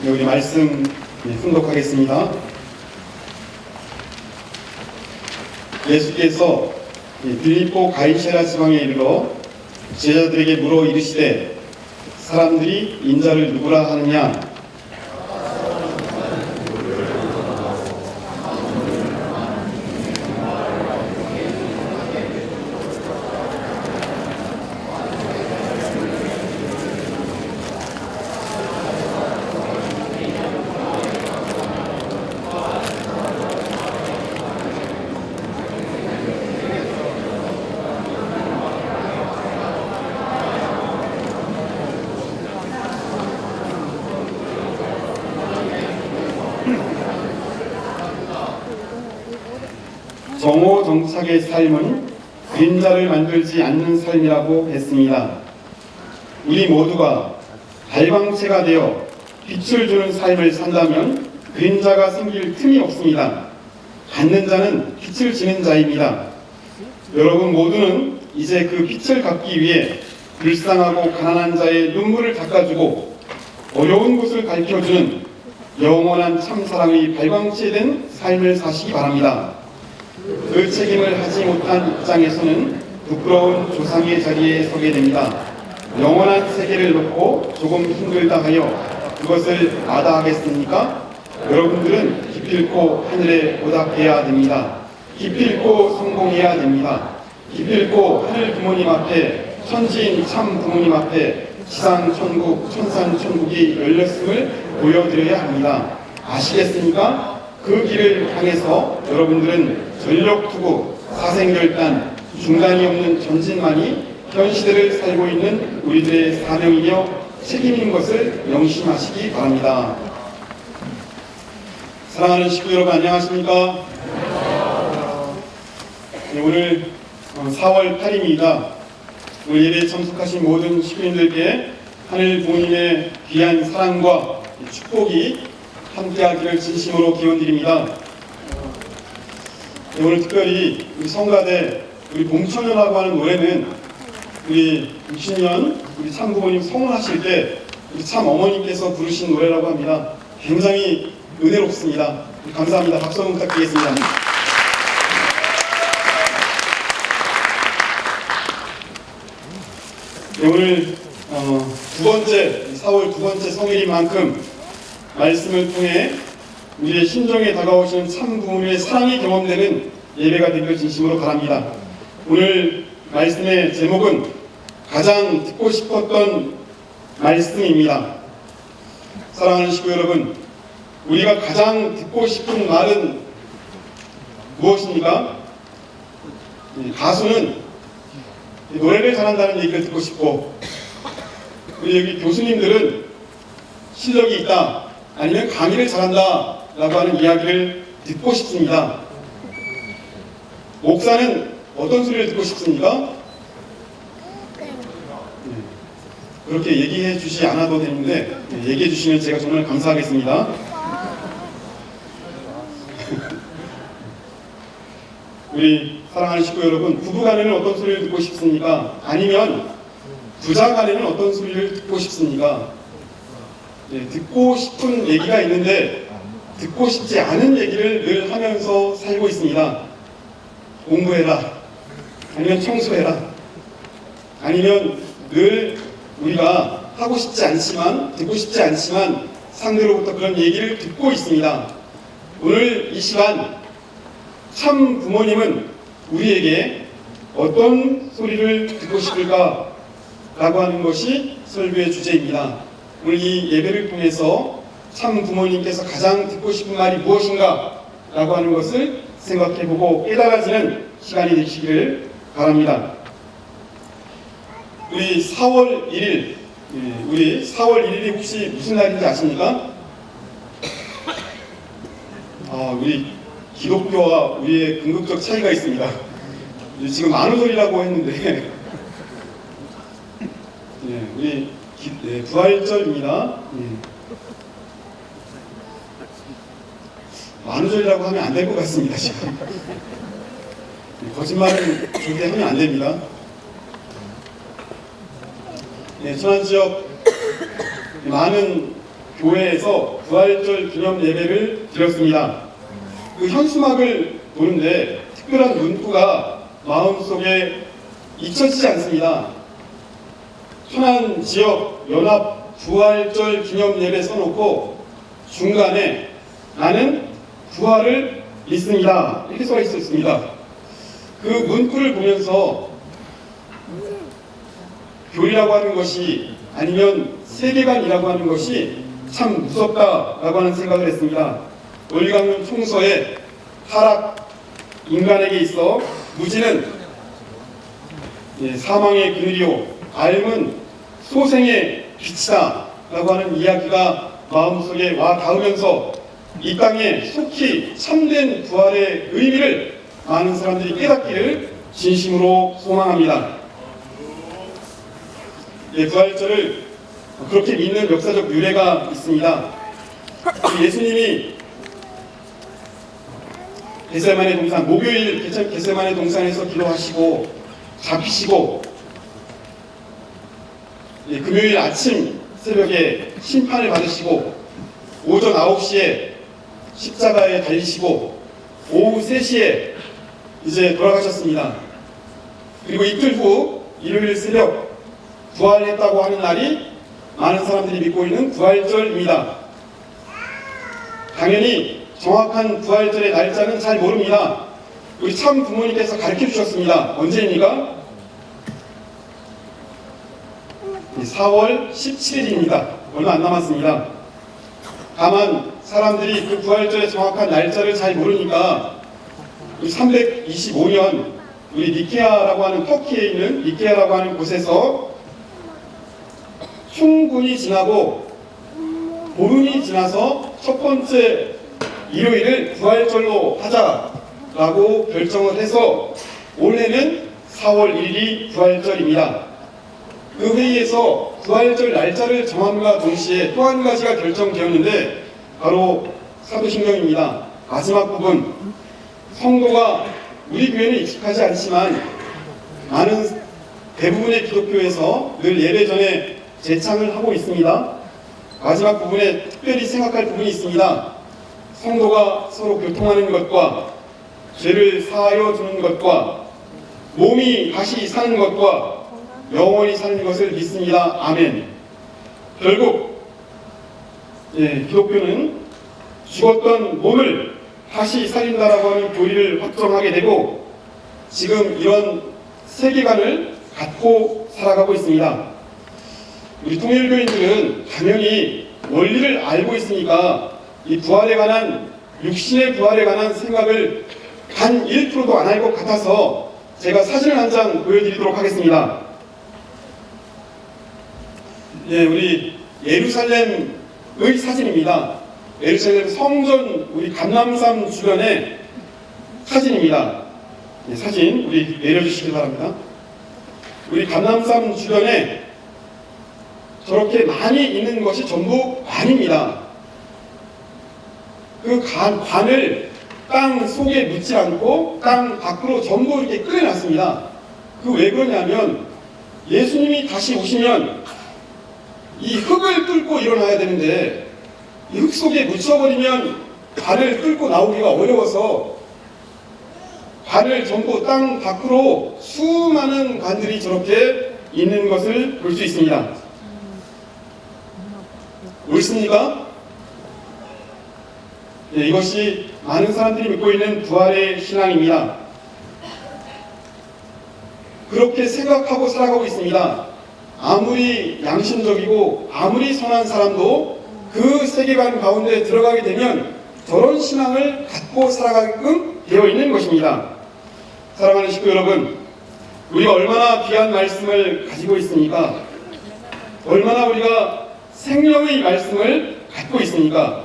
우리 말씀 훈독하겠습니다. 예수께서 빌립보 가이사랴 지방에 이르러 제자들에게 물어 이르시되 사람들이 인자를 누구라 하느냐? 정오정착의 삶은 그림자를 만들지 않는 삶이라고 했습니다. 우리 모두가 발광체가 되어 빛을 주는 삶을 산다면 그림자가 생길 틈이 없습니다. 갖는 자는 빛을 지는 자입니다. 여러분 모두는 이제 그 빛을 갖기 위해 불쌍하고 가난한 자의 눈물을 닦아주고 어려운 곳을 가르쳐주는 영원한 참사랑의 발광체 된 삶을 사시기 바랍니다. 그 책임을 하지 못한 입장에서는 부끄러운 조상의 자리에 서게 됩니다. 영원한 세계를 놓고 조금 힘들다 하여 그것을 마다하겠습니까? 여러분들은 기필코 하늘에 보답해야 됩니다. 기필코 성공해야 됩니다. 기필코 하늘 부모님 앞에, 천지인 참 부모님 앞에 지상천국, 천산천국이 열렸음을 보여드려야 합니다. 아시겠습니까? 그 길을 향해서 여러분들은 전력투구, 사생결단, 중단이 없는 전진만이 현 시대를 살고 있는 우리들의 사명이며 책임인 것을 명심하시기 바랍니다. 사랑하는 식구 여러분 안녕하십니까? 네, 오늘 4월 8일입니다. 오늘 예배에 참석하신 모든 식구님들께 하늘 부모님의 귀한 사랑과 축복이 함께하기를 진심으로 기원드립니다. 오늘 특별히 우리 성가대 우리 봉천연하고 하는 노래는 우리 60년 우리 참부모님 성원하실 때 우리 참 어머님께서 부르신 노래라고 합니다. 굉장히 은혜롭습니다. 감사합니다. 박수 한번 부탁드리겠습니다. 네, 오늘 두 번째 4월 두 번째 성일인 만큼 말씀을 통해 우리의 심정에 다가오시는 참 부모님의 사랑이 경험되는 예배가 되기를 진심으로 바랍니다. 오늘 말씀의 제목은 가장 듣고 싶었던 말씀입니다. 사랑하는 식구 여러분, 우리가 가장 듣고 싶은 말은 무엇입니까? 가수는 노래를 잘한다는 얘기를 듣고 싶고, 우리 여기 교수님들은 실력이 있다, 아니면 강의를 잘한다 라고 하는 이야기를 듣고 싶습니다. 목사는 어떤 소리를 듣고 싶습니까? 그렇게 얘기해 주시 않아도 되는데 얘기해 주시면 제가 정말 감사하겠습니다. 우리 사랑하는 식구 여러분, 부부간에는 어떤 소리를 듣고 싶습니까? 아니면 부자간에는 어떤 소리를 듣고 싶습니까? 듣고 싶은 얘기가 있는데 듣고 싶지 않은 얘기를 늘 하면서 살고 있습니다. 공부해라, 아니면 청소해라, 아니면 늘 우리가 하고 싶지 않지만, 듣고 싶지 않지만 상대로부터 그런 얘기를 듣고 있습니다. 오늘 이 시간 참 부모님은 우리에게 어떤 소리를 듣고 싶을까 라고 하는 것이 설교의 주제입니다. 오늘 이 예배를 통해서 참 부모님께서 가장 듣고 싶은 말이 무엇인가 라고 하는 것을 생각해보고 깨달아지는 시간이 되시기를 바랍니다. 우리 4월 1일, 우리 4월 1일이 혹시 무슨 날인지 아십니까? 우리 기독교와 우리의 궁극적 차이가 있습니다. 지금 만우절이라고 했는데 우리 부활절입니다. 만우절이라고 하면 안 될 것 같습니다. 지금 거짓말은 절대 하면 안 됩니다. 천안지역 많은 교회에서 부활절 기념 예배를 드렸습니다. 그 현수막을 보는데 특별한 문구가 마음속에 잊혀지지 않습니다. 천안 지역 연합 부활절 기념 예배 써놓고 중간에 나는 부활을 믿습니다. 이렇게 써 있었습니다. 그 문구를 보면서 교리라고 하는 것이 아니면 세계관이라고 하는 것이 참 무섭다라고 하는 생각을 했습니다. 원리강론 총서에 타락 인간에게 있어 무지는 사망의 그늘이요 삶은 소생의 빛이다 라고 하는 이야기가 마음속에 와 닿으면서 이 땅에 속히 참된 부활의 의미를 많은 사람들이 깨닫기를 진심으로 소망합니다. 부활절을 그렇게 믿는 역사적 유래가 있습니다. 예수님이 겟세마네 동산, 목요일 겟세마네 동산에서 기도하시고 잡히시고 금요일 아침 새벽에 심판을 받으시고 오전 9시에 십자가에 달리시고 오후 3시에 이제 돌아가셨습니다. 그리고 이틀 후 일요일 새벽 부활했다고 하는 날이 많은 사람들이 믿고 있는 부활절입니다. 당연히 정확한 부활절의 날짜는 잘 모릅니다. 우리 참 부모님께서 가르쳐 주셨습니다. 언제입니까? 4월 17일입니다. 얼마 안 남았습니다. 다만 사람들이 그 부활절의 정확한 날짜를 잘 모르니까 325년 우리 니케아라고 하는 터키에 있는 니케아라고 하는 곳에서 흉군이 지나고 보름이 지나서 첫 번째 일요일을 부활절로 하자라고 결정을 해서 올해는 4월 1일이 부활절입니다. 그 회의에서 부활절 날짜를 정함과 동시에 또 한 가지가 결정되었는데 바로 사도신경입니다. 마지막 부분, 성도가 우리 교회는 익숙하지 않지만 많은 대부분의 기독교에서 늘 예배 전에 제창을 하고 있습니다. 마지막 부분에 특별히 생각할 부분이 있습니다. 성도가 서로 교통하는 것과 죄를 사하여 주는 것과 몸이 다시 사는 것과 영원히 사는 것을 믿습니다. 아멘. 결국 기독교는 죽었던 몸을 다시 살린다라고 하는 교리를 확정하게 되고 지금 이런 세계관을 갖고 살아가고 있습니다. 우리 통일교인들은 당연히 원리를 알고 있으니까 이 부활에 관한 육신의 부활에 관한 생각을 단 1%도 안 할 것 같아서 제가 사진을 한 장 보여드리도록 하겠습니다. 우리 예루살렘의 사진입니다. 예루살렘 성전 우리 감람산 주변의 사진입니다. 사진 우리 내려주시기 바랍니다. 우리 감람산 주변에 저렇게 많이 있는 것이 전부 관입니다. 그 관을 땅 속에 묻지 않고 땅 밖으로 전부 이렇게 끌어놨습니다. 그 왜 그러냐면 예수님이 다시 오시면 이 흙을 뚫고 일어나야 되는데 이 흙 속에 묻혀버리면 관을 뚫고 나오기가 어려워서 관을 전부 땅 밖으로 수많은 관들이 저렇게 있는 것을 볼 수 있습니다. 옳습니까? 이것이 많은 사람들이 믿고 있는 부활의 신앙입니다. 그렇게 생각하고 살아가고 있습니다. 아무리 양심적이고 아무리 선한 사람도 그 세계관 가운데 들어가게 되면 저런 신앙을 갖고 살아가게끔 되어 있는 것입니다. 사랑하는 식구 여러분, 우리가 얼마나 귀한 말씀을 가지고 있습니까? 얼마나 우리가 생명의 말씀을 갖고 있습니까?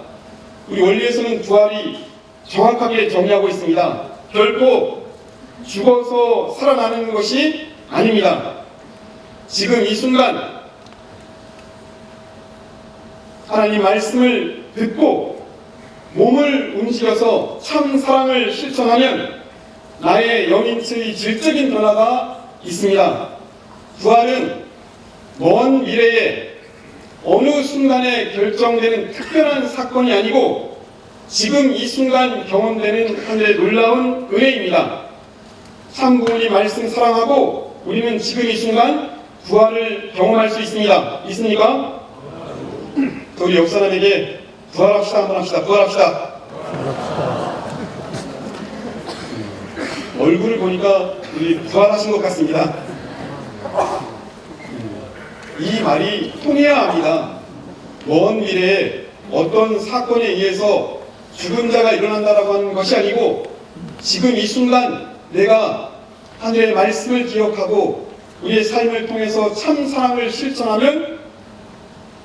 우리 원리에서는 부활이 정확하게 정의하고 있습니다. 결코 죽어서 살아나는 것이 아닙니다. 지금 이 순간 하나님 말씀을 듣고 몸을 움직여서 참 사랑을 실천하면 나의 영인체의 질적인 변화가 있습니다. 부활은 먼 미래에 어느 순간에 결정되는 특별한 사건이 아니고 지금 이 순간 경험되는 하늘의 놀라운 은혜입니다. 참 부모님 말씀 사랑하고 우리는 지금 이 순간 부활을 경험할 수 있습니다. 있습니까? 우리 옆 사람에게 부활합시다 한번 합시다. 부활합시다. 얼굴을 보니까 우리 부활하신 것 같습니다. 이 말이 통해야 합니다. 먼 미래에 어떤 사건에 의해서 죽은 자가 일어난다라고 하는 것이 아니고 지금 이 순간 내가 하늘의 말씀을 기억하고 우리의 삶을 통해서 참 사랑을 실천하면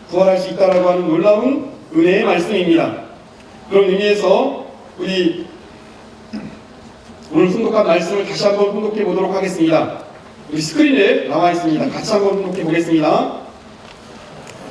부활할 수 있다라고 하는 놀라운 은혜의 말씀입니다. 그런 의미에서 우리 오늘 훈독한 말씀을 다시 한번 훈독해 보도록 하겠습니다. 우리 스크린에 나와 있습니다. 같이 한번 훈독해 보겠습니다.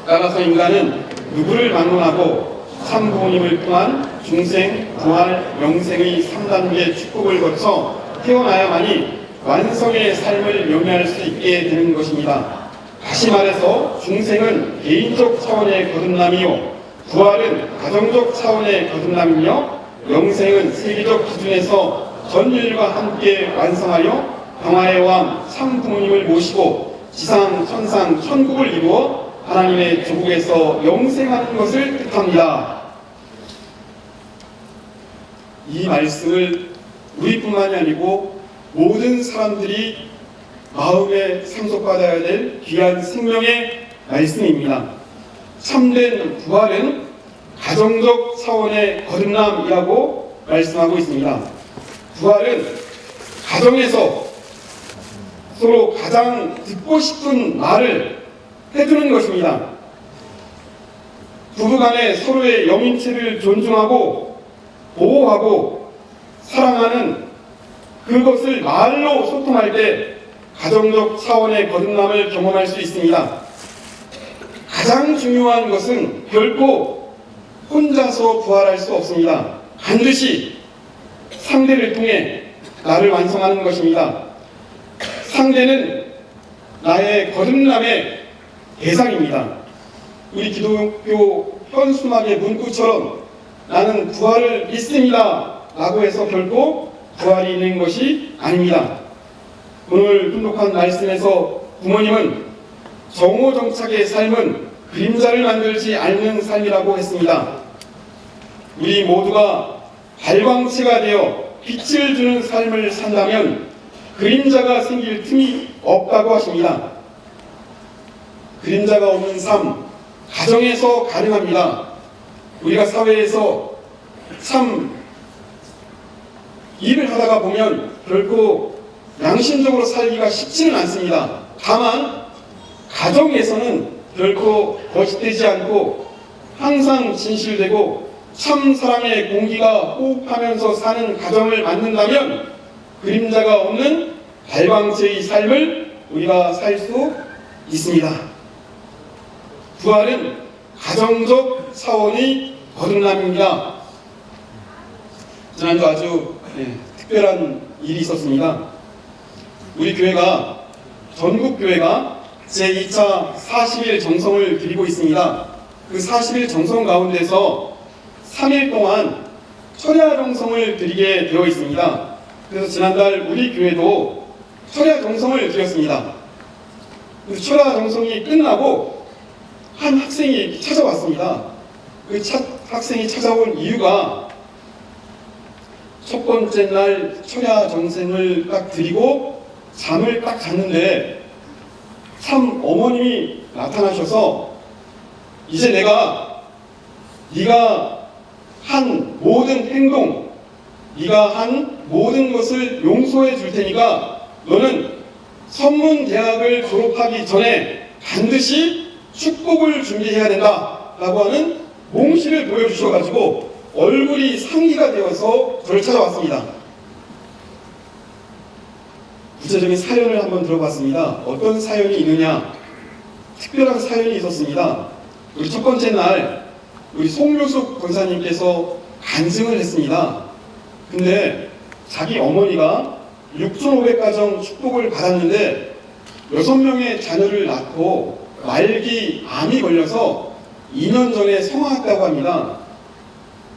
따라서 인간은 누구를 만론하고 참 부모님을 통한 중생, 부활, 영생의 3단계 축복을 거쳐 태어나야만이 완성의 삶을 영위할 수 있게 되는 것입니다. 다시 말해서 중생은 개인적 차원의 거듭남이요, 부활은 가정적 차원의 거듭남이며, 영생은 세계적 기준에서 전 인류가 함께 완성하여 평화의 왕 참 부모님을 모시고 지상, 천상, 천국을 이루어 하나님의 조국에서 영생하는 것을 뜻합니다. 이 말씀을 우리뿐만이 아니고 모든 사람들이 마음에 상속받아야 될 귀한 생명의 말씀입니다. 참된 부활은 가정적 차원의 거듭남이라고 말씀하고 있습니다. 부활은 가정에서 서로 가장 듣고 싶은 말을 해주는 것입니다. 부부간에 서로의 영인체를 존중하고 보호하고 사랑하는 그것을 말로 소통할 때 가정적 차원의 거듭남을 경험할 수 있습니다. 가장 중요한 것은 결코 혼자서 부활할 수 없습니다. 반드시 상대를 통해 나를 완성하는 것입니다. 상대는 나의 거듭남의 대상입니다. 우리 기독교 현수막의 문구처럼 나는 부활을 믿습니다 라고 해서 결코 부활이 있는 것이 아닙니다. 오늘 훈독한 말씀에서 부모님은 정오정착의 삶은 그림자를 만들지 않는 삶이라고 했습니다. 우리 모두가 발광체가 되어 빛을 주는 삶을 산다면 그림자가 생길 틈이 없다고 하십니다. 그림자가 없는 삶, 가정에서 가능합니다. 우리가 사회에서 참 일을 하다가 보면 결코 양심적으로 살기가 쉽지는 않습니다. 다만 가정에서는 결코 거짓되지 않고 항상 진실되고 참 사랑의 공기가 호흡하면서 사는 가정을 만든다면 그림자가 없는 발광체의 삶을 우리가 살 수 있습니다. 부활은 가정적 차원의 거듭남입니다. 지난주 아주 특별한 일이 있었습니다. 우리 교회가 전국교회가 제2차 40일 정성을 드리고 있습니다. 그 40일 정성 가운데서 3일 동안 철야 정성을 드리게 되어 있습니다. 그래서 지난달 우리 교회도 철야 정성을 드렸습니다. 철야 정성이 끝나고 한 학생이 찾아왔습니다. 그 학생이 찾아온 이유가 첫 번째 날 철야 정성을 딱 드리고 잠을 딱 잤는데 참 어머님이 나타나셔서 이제 내가 네가 한 모든 행동, 네가 한 모든 것을 용서해 줄 테니까 너는 선문대학을 졸업하기 전에 반드시 축복을 준비해야 된다 라고 하는 몽시를 보여주셔가지고 얼굴이 상기가 되어서 저를 찾아왔습니다. 구체적인 사연을 한번 들어봤습니다. 어떤 사연이 있느냐, 특별한 사연이 있었습니다. 우리 첫 번째 날 우리 송묘숙 권사님께서 간증을 했습니다. 근데 자기 어머니가 6,500가정 축복을 받았는데 6명의 자녀를 낳고 말기 암이 걸려서 2년 전에 성화했다고 합니다.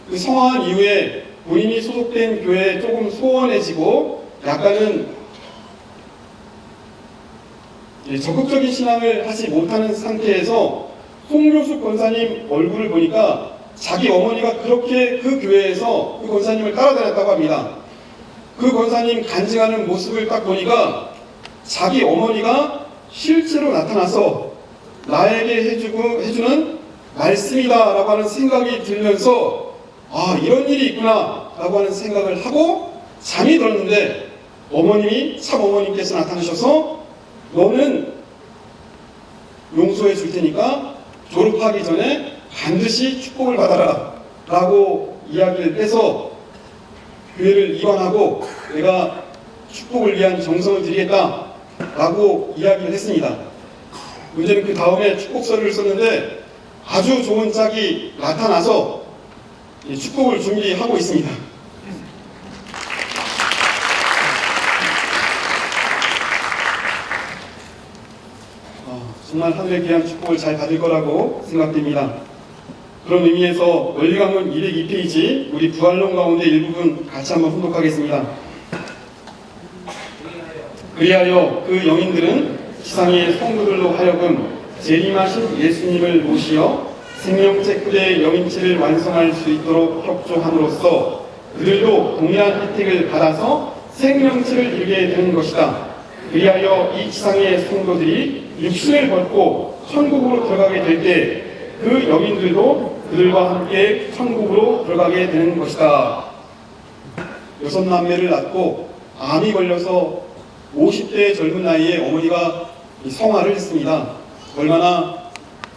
그 성화한 이후에 본인이 소속된 교회에 조금 소원해지고 약간은 적극적인 신앙을 하지 못하는 상태에서 송묘숙 권사님 얼굴을 보니까 자기 어머니가 그렇게 그 교회에서 그 권사님을 따라다녔다고 합니다. 그 권사님 간증하는 모습을 딱 보니까 자기 어머니가 실제로 나타나서 나에게 해주는 말씀이다 라고 하는 생각이 들면서 아, 이런 일이 있구나 라고 하는 생각을 하고 잠이 들었는데 참 어머님께서 나타나셔서 너는 용서해 줄 테니까 졸업하기 전에 반드시 축복을 받아라 라고 이야기를 해서 교회를 이관하고 내가 축복을 위한 정성을 드리겠다 라고 이야기를 했습니다. 문제는 그 다음에 축복서를 썼는데 아주 좋은 짝이 나타나서 축복을 준비하고 있습니다. 정말 하늘의 귀한 축복을 잘 받을 거라고 생각됩니다. 그런 의미에서 원리강론 202페이지 우리 부활론 가운데 일부분 같이 한번 훈독하겠습니다. 그리하여 그 영인들은 지상의 성도들로 하여금 재림하신 예수님을 모시어 생명체 크대의 영인체를 완성할 수 있도록 협조함으로써 그들도 동일한 혜택을 받아서 생명체를 이루게 되는 것이다. 그리하여 이 지상의 성도들이 육신을 벗고 천국으로 들어가게 될 때 그 영인들도 그들과 함께 천국으로 들어가게 되는 것이다. 6남매를 낳고 암이 걸려서 50대 젊은 나이에 어머니가 성화를 했습니다. 얼마나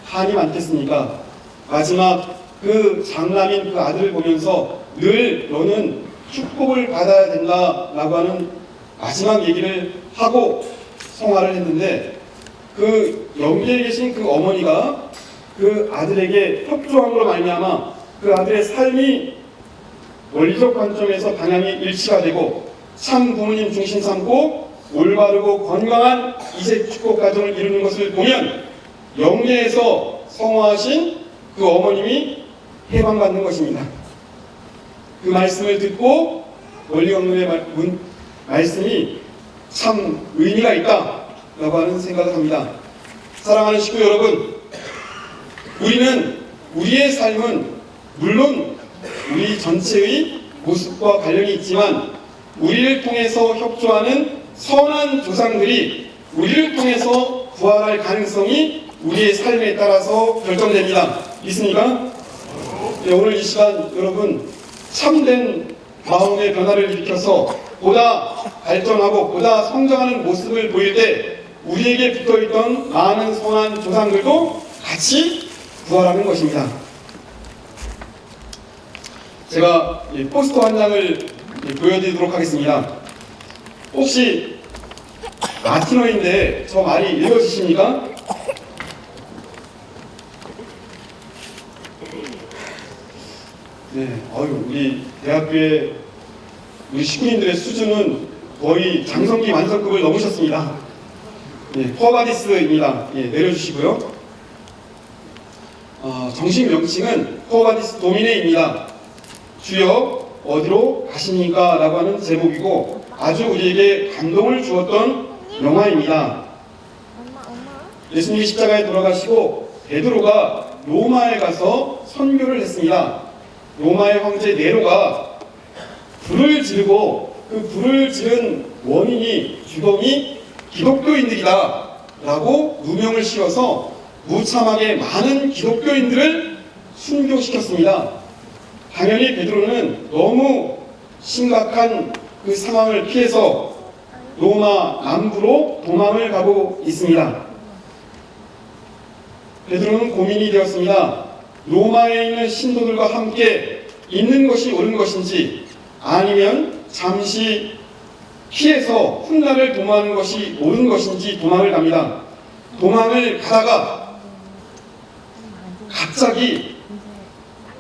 한이 많겠습니까? 마지막 그 장남인 그 아들을 보면서 늘 너는 축복을 받아야 된다라고 하는 마지막 얘기를 하고 성화를 했는데 그 영계에 계신 그 어머니가 그 아들에게 협조함으로 말미암아 그 아들의 삶이 원리적 관점에서 방향이 일치가 되고 참 부모님 중심 삼고 올바르고 건강한 이색 축복 가정을 이루는 것을 보면 영계에서 성화하신 그 어머님이 해방받는 것입니다. 그 말씀을 듣고 원리강론의 말씀이 참 의미가 있다라고 하는 생각을 합니다. 사랑하는 식구 여러분, 우리의 삶은 물론 우리 전체의 모습과 관련이 있지만 우리를 통해서 협조하는 선한 조상들이 우리를 통해서 부활할 가능성이 우리의 삶에 따라서 결정됩니다. 믿습니까? 네, 오늘 이 시간 여러분 참된 마음의 변화를 일으켜서 보다 발전하고 보다 성장하는 모습을 보일 때 우리에게 붙어있던 많은 선한 조상들도 같이 부활하는 것입니다. 제가 포스터 한 장을 보여드리도록 하겠습니다. 혹시 라틴어인데 저 말이 읽어지십니까? 네, 우리 대학교의 우리 식구님들의 수준은 거의 장성기 완성급을 넘으셨습니다. 네, 코어바디스입니다. 예, 내려주시고요. 정식 명칭은 코어바디스 도미네입니다. 주여 어디로 가십니까? 라고 하는 제목이고 아주 우리에게 감동을 주었던 영화입니다. 예수님이 십자가에 돌아가시고 베드로가 로마에 가서 선교를 했습니다. 로마의 황제 네로가 불을 지르고 그 불을 지른 원인이 주범이 기독교인들이다 라고 누명을 씌워서 무참하게 많은 기독교인들을 순교시켰습니다. 당연히 베드로는 너무 심각한 그 상황을 피해서 로마 남부로 도망을 가고 있습니다. 베드로는 고민이 되었습니다. 로마에 있는 신도들과 함께 있는 것이 옳은 것인지 아니면 잠시 피해서 훗날을 도모하는 것이 옳은 것인지 도망을 갑니다. 도망을 가다가 갑자기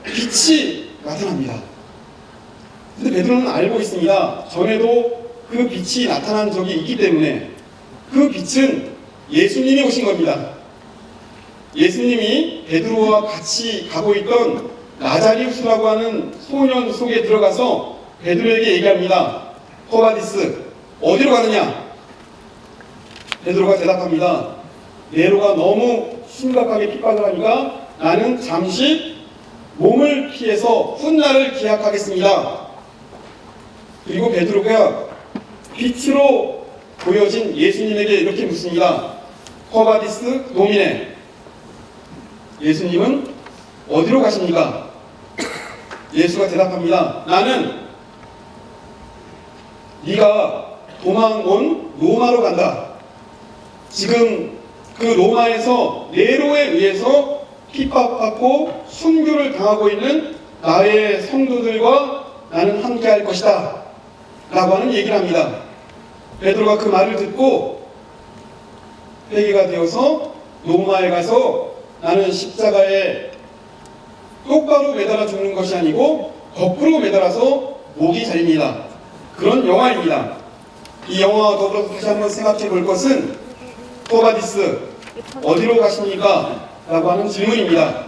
빛이 나타납니다. 근데 베드로는 알고 있습니다. 전에도 그 빛이 나타난 적이 있기 때문에 그 빛은 예수님이 오신 겁니다. 예수님이 베드로와 같이 가고 있던 나자리우스라고 하는 소년 속에 들어가서 베드로에게 얘기합니다. 코바디스, 어디로 가느냐? 베드로가 대답합니다. 네로가 너무 심각하게 핍박을 하니까 나는 잠시 몸을 피해서 훗날을 기약하겠습니다. 그리고 베드로가 빛으로 보여진 예수님에게 이렇게 묻습니다. 코바디스 도미네, 예수님은 어디로 가십니까? 예수가 대답합니다. 나는 네가 도망 온 로마로 간다. 지금 그 로마에서 네로에 의해서 핍박받고 순교를 당하고 있는 나의 성도들과 나는 함께할 것이다 라고 하는 얘기를 합니다. 베드로가 그 말을 듣고 회개가 되어서 로마에 가서 나는 십자가에 똑바로 매달아 죽는 것이 아니고 거꾸로 매달아서 목이 잘립니다. 그런 영화입니다. 이 영화와 더불어서 다시 한번 생각해 볼 것은 코바디스 어디로 가십니까? 라고 하는 질문입니다.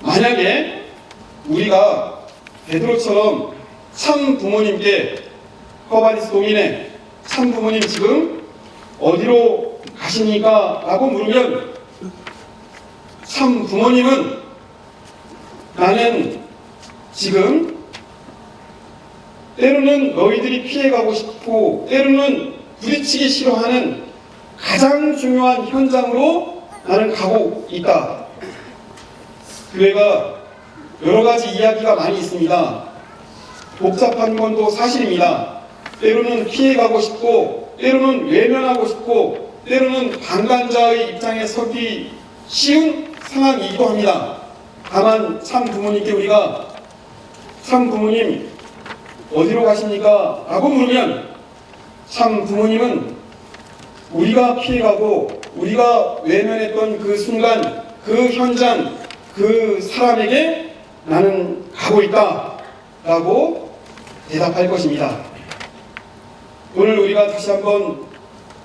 만약에 우리가 베드로처럼 참 부모님께 코바디스 도미네, 참 부모님 지금 어디로 가십니까? 라고 물으면 참 부모님은 나는 지금 때로는 너희들이 피해가고 싶고 때로는 부딪히기 싫어하는 가장 중요한 현장으로 나는 가고 있다. 교회가 여러 가지 이야기가 많이 있습니다. 복잡한 건도 사실입니다. 때로는 피해가고 싶고 때로는 외면하고 싶고 때로는 방관자의 입장에 서기 쉬운 상황이기도 합니다. 다만 참 부모님께 우리가 참 부모님 어디로 가십니까? 라고 물으면 참 부모님은 우리가 피해가고 우리가 외면했던 그 순간, 그 현장, 그 사람에게 나는 가고 있다 라고 대답할 것입니다. 오늘 우리가 다시 한번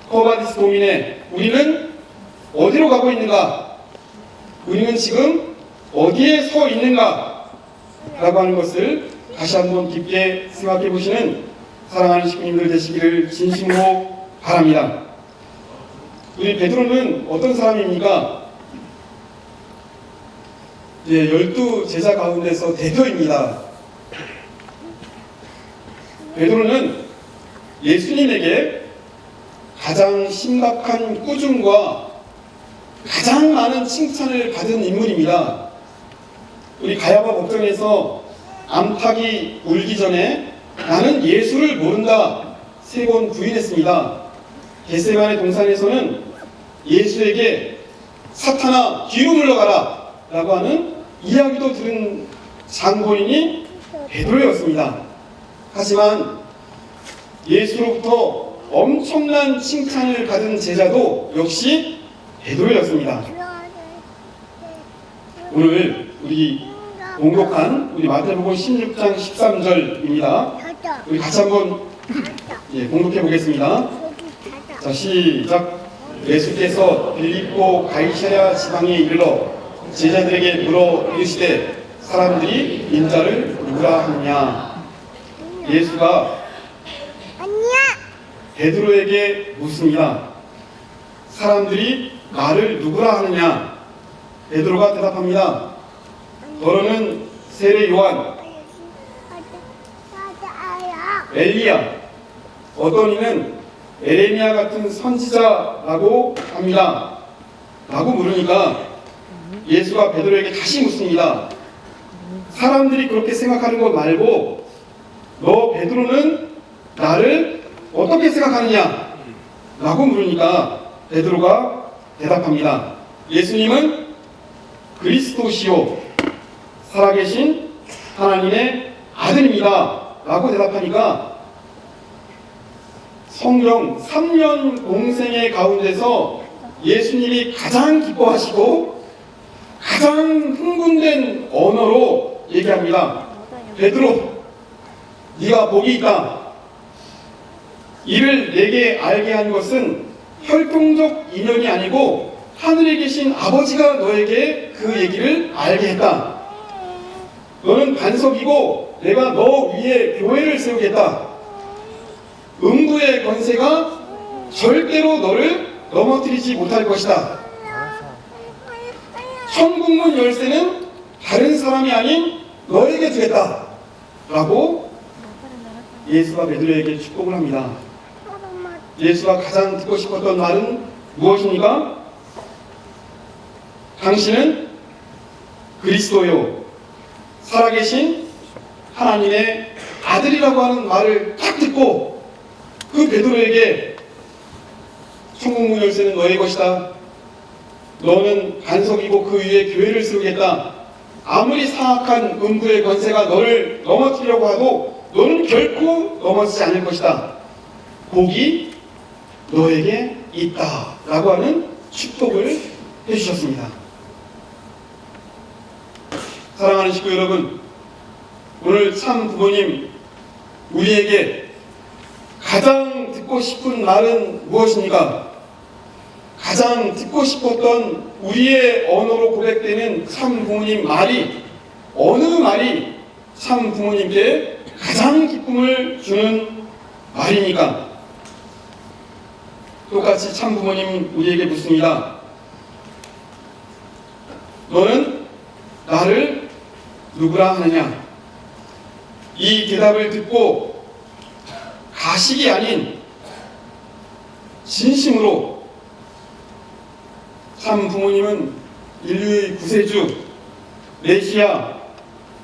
코바디스 도미네, 우리는 어디로 가고 있는가? 우리는 지금 어디에 서 있는가? 라고 하는 것을 다시 한번 깊게 생각해 보시는 사랑하는 식구님들 되시기를 진심으로 바랍니다. 우리 베드로는 어떤 사람입니까? 12 제자 가운데서 대표입니다. 베드로는 예수님에게 가장 심각한 꾸중과 가장 많은 칭찬을 받은 인물입니다. 우리 가야바 법정에서 암탉이 울기 전에 나는 예수를 모른다 3번 부인했습니다. 겟세마네 동산에서는 예수에게 사탄아 뒤로 물러가라 라고 하는 이야기도 들은 장본인이 베드로였습니다. 하지만 예수로부터 엄청난 칭찬을 받은 제자도 역시 베드로였습니다. 오늘 우리 봉독한 우리 마태복음 16장 13절입니다. 우리 같이 한번 봉독해 보겠습니다. 자, 시작. 예수께서 빌립보 가이사랴 지방에 이르러 제자들에게 물어 이르시되 사람들이 인자를 누구라 하느냐. 예수가 베드로에게 묻습니다. 사람들이 나를 누구라 하느냐. 베드로가 대답합니다. 너는 세례 요한, 엘리야, 어떤 이는 에레미야 같은 선지자라고 합니다. 라고 물으니까 예수가 베드로에게 다시 묻습니다. 사람들이 그렇게 생각하는 것 말고 너 베드로는 나를 어떻게 생각하느냐? 라고 물으니까 베드로가 대답합니다. 예수님은 그리스도시요 살아계신 하나님의 아들입니다 라고 대답하니까 성경 3년 공생의 가운데서 예수님이 가장 기뻐하시고 가장 흥분된 언어로 얘기합니다. 베드로, 네가 복이 있다. 이를 내게 알게 한 것은 혈통적 인연이 아니고 하늘에 계신 아버지가 너에게 그 얘기를 알게 했다. 너는 반석이고 내가 너 위에 교회를 세우겠다. 음부의 권세가 절대로 너를 넘어뜨리지 못할 것이다. 천국문 열쇠는 다른 사람이 아닌 너에게 주겠다. 라고 예수가 베드로에게 축복을 합니다. 예수가 가장 듣고 싶었던 말은 무엇입니까? 당신은 그리스도요, 살아계신 하나님의 아들이라고 하는 말을 딱 듣고 그 베드로에게 천국문 열쇠는 너의 것이다. 너는 반석이고 그 위에 교회를 세우겠다. 아무리 사악한 음부의 권세가 너를 넘어뜨리려고 하도 너는 결코 넘어지지 않을 것이다. 복이 너에게 있다. 라고 하는 축복을 해주셨습니다. 사랑하는 식구 여러분, 오늘 참 부모님, 우리에게 가장 듣고 싶은 말은 무엇입니까? 가장 듣고 싶었던 우리의 언어로 고백되는 참 부모님 말이, 어느 말이 참 부모님께 가장 기쁨을 주는 말입니까? 똑같이 참 부모님 우리에게 묻습니다. 너는 나를 누구라 하느냐? 이 대답을 듣고 가식이 아닌 진심으로 참 부모님은 인류의 구세주 메시아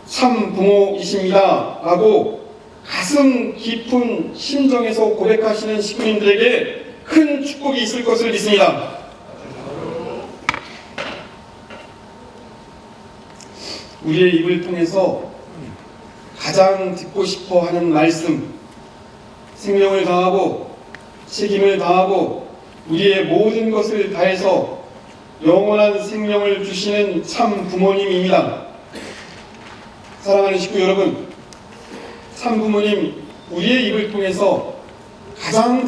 참 부모이십니다 라고 가슴 깊은 심정에서 고백하시는 식구님들에게 큰 축복이 있을 것을 믿습니다. 우리의 입을 통해서 가장 듣고 싶어 하는 말씀, 생명을 다하고 책임을 다하고 우리의 모든 것을 다해서 영원한 생명을 주시는 참 부모님입니다. 사랑하는 식구 여러분, 참 부모님, 우리의 입을 통해서 가장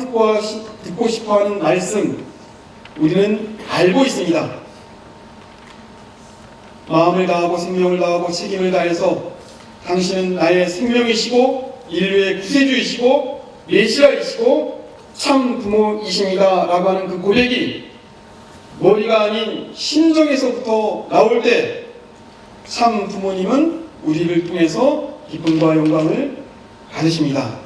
듣고 싶어하는 말씀, 우리는 알고 있습니다. 마음을 다하고 생명을 다하고 책임을 다해서 당신은 나의 생명이시고 인류의 구세주이시고 메시아이시고 참 부모이십니다 라고 하는 그 고백이 머리가 아닌 심정에서부터 나올 때 참 부모님은 우리를 통해서 기쁨과 영광을 받으십니다.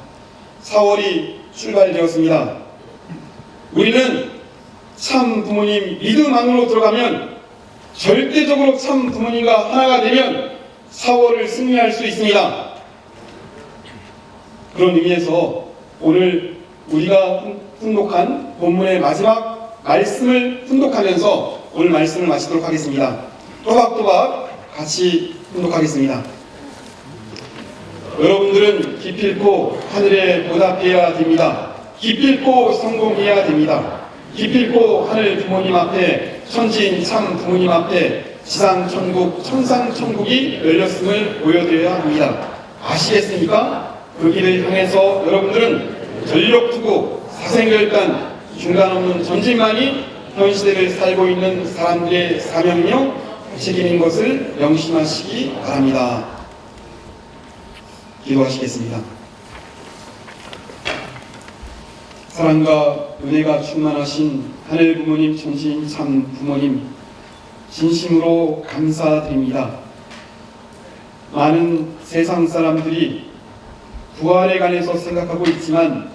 4월이 출발되었습니다. 우리는 참 부모님 믿음 안으로 들어가면, 절대적으로 참 부모님과 하나가 되면 4월을 승리할 수 있습니다. 그런 의미에서 오늘 우리가 훈독한 본문의 마지막 말씀을 훈독하면서 오늘 말씀을 마치도록 하겠습니다. 또박또박 같이 훈독하겠습니다. 여러분들은 기필코 하늘에 보답해야 됩니다. 기필코 성공해야 됩니다. 기필코 하늘 부모님 앞에, 천지인 참 부모님 앞에 지상 천국, 천상 천국이 열렸음을 보여드려야 합니다. 아시겠습니까? 그 길을 향해서 여러분들은 전력 투구, 사생결단, 중간 없는 전진만이 현 시대를 살고 있는 사람들의 사명이며 책임인 것을 명심하시기 바랍니다. 기도하시겠습니다. 사랑과 은혜가 충만하신 하늘 부모님, 천지인 참 부모님, 진심으로 감사드립니다. 많은 세상 사람들이 부활에 관해서 생각하고 있지만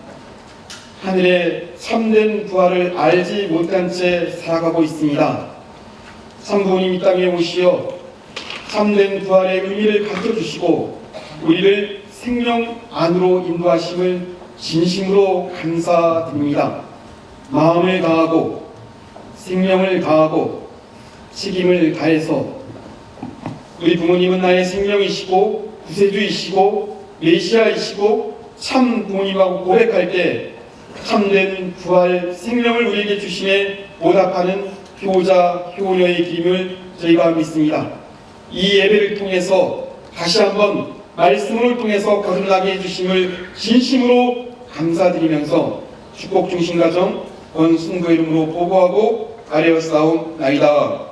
하늘의 참된 부활을 알지 못한 채 살아가고 있습니다. 참 부모님 이 땅에 오시어 참된 부활의 의미를 가르쳐주시고 우리를 생명 안으로 인도하심을 진심으로 감사드립니다. 마음을 다하고 생명을 다하고 책임을 다해서 우리 부모님은 나의 생명이시고 구세주이시고 메시아이시고 참 부모님하고 고백할 때 참된 부활 생명을 우리에게 주심에 보답하는 효자 효녀의 길임을 저희가 믿습니다. 이 예배를 통해서 다시 한번 말씀을 통해서 거듭나게 해주심을 진심으로 감사드리면서 축복 중심 가정 원순도 이름으로 보고하고 아뢰었사옵나이다.